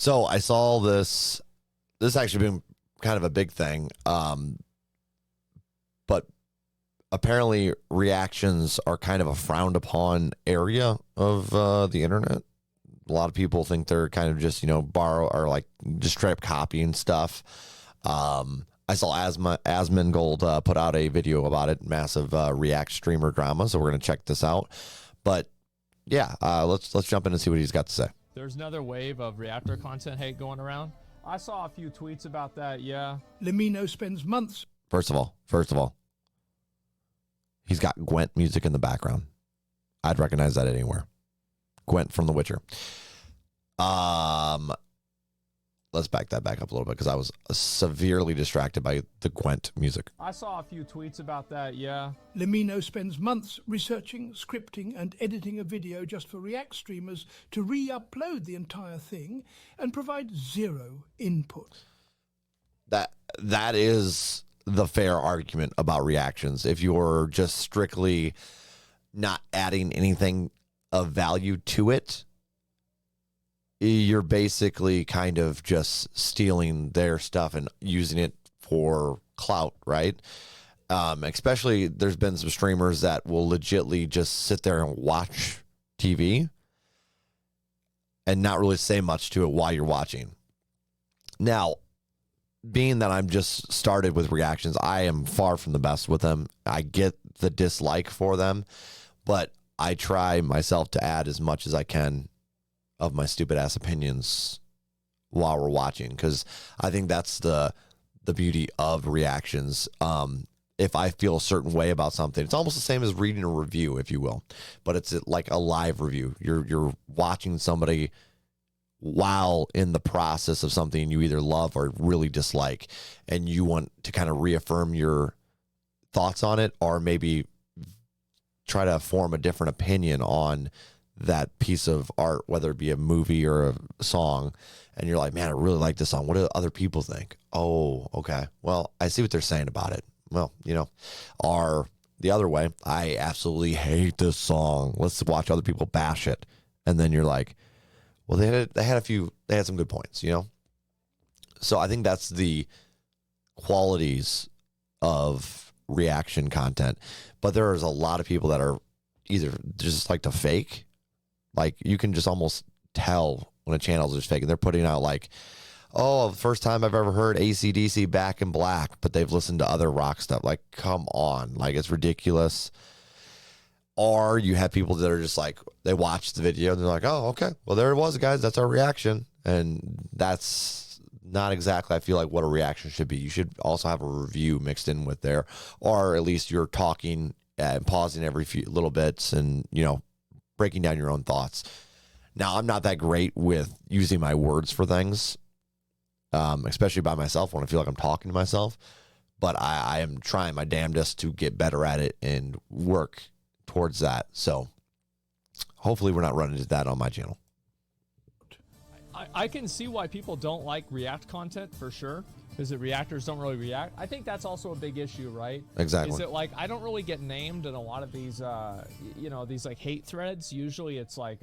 So I saw this. This actually been kind of a big thing. But apparently reactions are kind of a frowned upon area of the internet. A lot of people think they're kind of just, borrow or like just straight up copying stuff. I saw Asmongold put out a video about it, massive React streamer drama. So we're going to check this out. But yeah, let's jump in and see what he's got to say. There's another wave of reactor content hate going around. I saw a few tweets about that, yeah. Lemino spends months. First of all, he's got Gwent music in the background. I'd recognize that anywhere. Gwent from The Witcher. Let's back that back up a little bit because I was severely distracted by the Gwent music. I saw a few tweets about that, yeah. Lemino spends months researching, scripting, and editing a video just for React streamers to re-upload the entire thing and provide zero input. That is the fair argument about reactions. If you're just strictly not adding anything of value to it, you're basically kind of just stealing their stuff and using it for clout, right? Especially there's been some streamers that will legitly just sit there and watch TV and not really say much to it while you're watching. Now, being that I'm just started with reactions, I am far from the best with them. I get the dislike for them, but I try myself to add as much as I can of my stupid ass opinions while we're watching, because I think that's the beauty of reactions. If I feel a certain way about something, it's almost the same as reading a review, if you will, but it's like a live review. You're watching somebody while in the process of something you either love or really dislike, and you want to kind of reaffirm your thoughts on it, or maybe try to form a different opinion on that piece of art, whether it be a movie or a song, and you're like, man, I really like this song. What do other people think? Oh, okay. Well, I see what they're saying about it. Well, or the other way, I absolutely hate this song. Let's watch other people bash it. And then you're like, well, they had some good points, So I think that's the qualities of reaction content. But there's a lot of people that are either just like to fake. Like, you can just almost tell when a channel's just fake, and they're putting out like, oh, the first time I've ever heard AC/DC Back in Black, but they've listened to other rock stuff. Like, come on. Like, it's ridiculous. Or you have people that are just like, they watch the video and they're like, oh, okay, well, there it was, guys. That's our reaction. And that's not exactly, I feel like, what a reaction should be. You should also have a review mixed in with there, or at least you're talking and pausing every few little bits and, breaking down your own thoughts. Now, I'm not that great with using my words for things, especially by myself when I feel like I'm talking to myself, but I am trying my damnedest to get better at it and work towards that. So hopefully we're not running into that on my channel. I can see why people don't like React content for sure, because the reactors don't really react. I think that's also a big issue, right? Exactly. Is it like, I don't really get named in a lot of these, these like hate threads. Usually it's like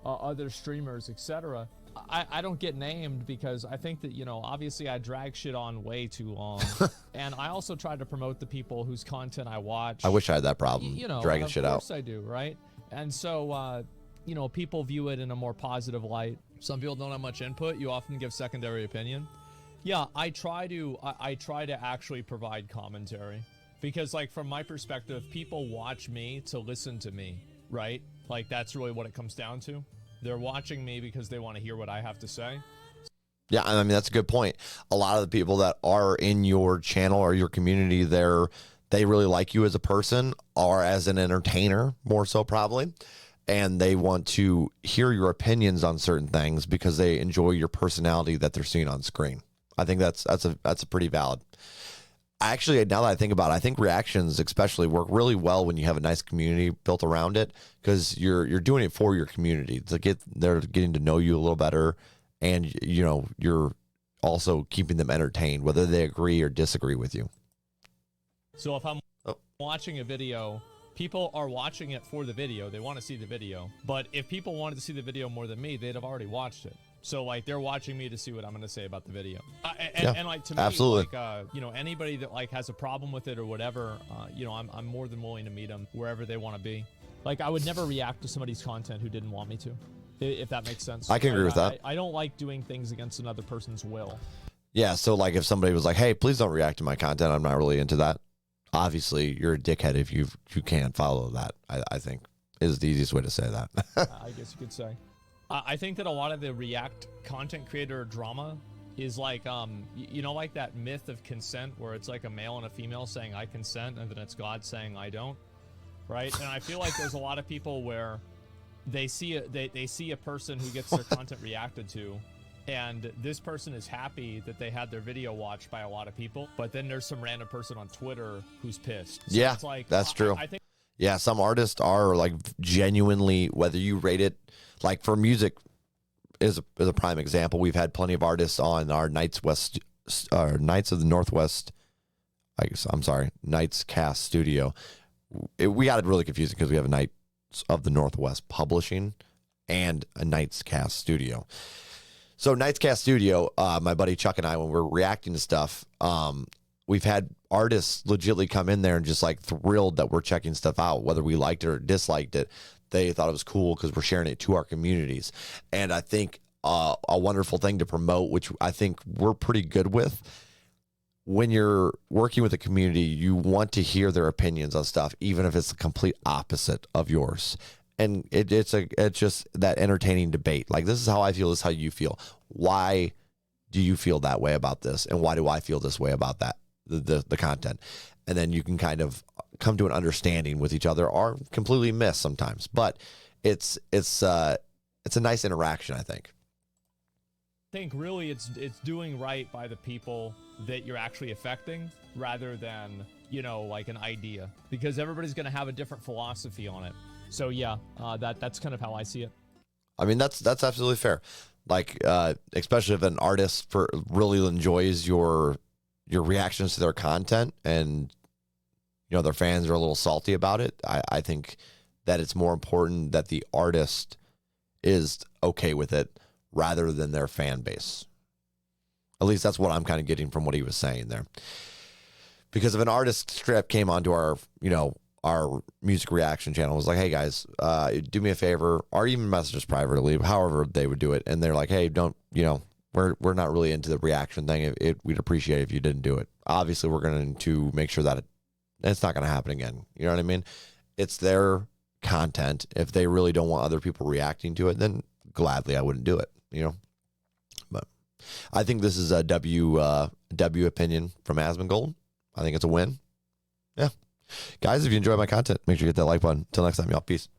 other streamers, etc. I don't get named because I think that, obviously I drag shit on way too long. And I also try to promote the people whose content I watch. I wish I had that problem, dragging shit out. Of course I do, right? And so, people view it in a more positive light. Some people don't have much input. You often give secondary opinion. Yeah, I try to actually provide commentary, because like from my perspective, people watch me to listen to me, right? Like, that's really what it comes down to. They're watching me because they want to hear what I have to say. Yeah, I mean, that's a good point. A lot of the people that are in your channel or your community, they really like you as a person or as an entertainer, more so probably. And they want to hear your opinions on certain things because they enjoy your personality that they're seeing on screen. I think that's a pretty valid. Actually, now that I think about it, I think reactions especially work really well when you have a nice community built around it, because you're doing it for your community they're getting to know you a little better, and you're also keeping them entertained, whether they agree or disagree with you. So if I'm watching a video, people are watching it for the video. They want to see the video. But if people wanted to see the video more than me, they'd have already watched it. So like they're watching me to see what I'm going to say about the video. Yeah, And like to me, absolutely. like you know, anybody that like has a problem with it or whatever, you know, I'm more than willing to meet them wherever they want to be. Like I would never react to somebody's content who didn't want me to, if that makes sense. I can agree with that. I don't like doing things against another person's will. Yeah, so like if somebody was like, "Hey, please don't react to my content. I'm not really into that." Obviously, you're a dickhead if you can't follow that. I think is the easiest way to say that. I guess you could say. I think that a lot of the React content creator drama is like, you know, like that myth of consent where it's like a male and a female saying I consent and then it's God saying I don't, right? And I feel like there's a lot of people where they see they see a person who gets their content reacted to, and this person is happy that they had their video watched by a lot of people, but then there's some random person on Twitter who's pissed. So Yeah, it's like, that's true. I think Yeah, some artists are like genuinely, whether you rate it, like for music is a prime example. We've had plenty of artists on our Knights of the Northwest. Knights Cast Studio. We got it really confusing because we have a Knights of the Northwest publishing and a Knights Cast Studio. So Knights Cast Studio, my buddy Chuck and I, when we're reacting to stuff, we've had artists legitimately come in there and just like thrilled that we're checking stuff out, whether we liked it or disliked it. They thought it was cool because we're sharing it to our communities. And I think a wonderful thing to promote, which I think we're pretty good with, when you're working with a community, you want to hear their opinions on stuff, even if it's the complete opposite of yours. And it's just that entertaining debate. Like, this is how I feel, this is how you feel. Why do you feel that way about this? And why do I feel this way about that? The content, and then you can kind of come to an understanding with each other, or completely miss sometimes. But it's a nice interaction, I think. I think really it's doing right by the people that you're actually affecting, rather than, you know, like an idea, because everybody's going to have a different philosophy on it. So yeah, that's kind of how I see it. I mean, that's absolutely fair. Like, especially if an artist really enjoys your reactions to their content, and you know their fans are a little salty about it, I think that it's more important that the artist is okay with it rather than their fan base. At least that's what I'm kind of getting from what he was saying there. Because if an artist straight up came onto our music reaction channel, was like, "Hey guys, do me a favor," or even message us privately, however they would do it, and they're like, "Hey, don't, you know, we're not really into the reaction thing. We'd appreciate it if you didn't do it." Obviously, we're going to make sure that it's not going to happen again. You know what I mean? It's their content. If they really don't want other people reacting to it, then gladly I wouldn't do it. You know. But I think this is a W opinion from Asmongold. I think it's a win. Yeah, guys, if you enjoy my content, make sure you hit that like button. Until next time, y'all. Peace.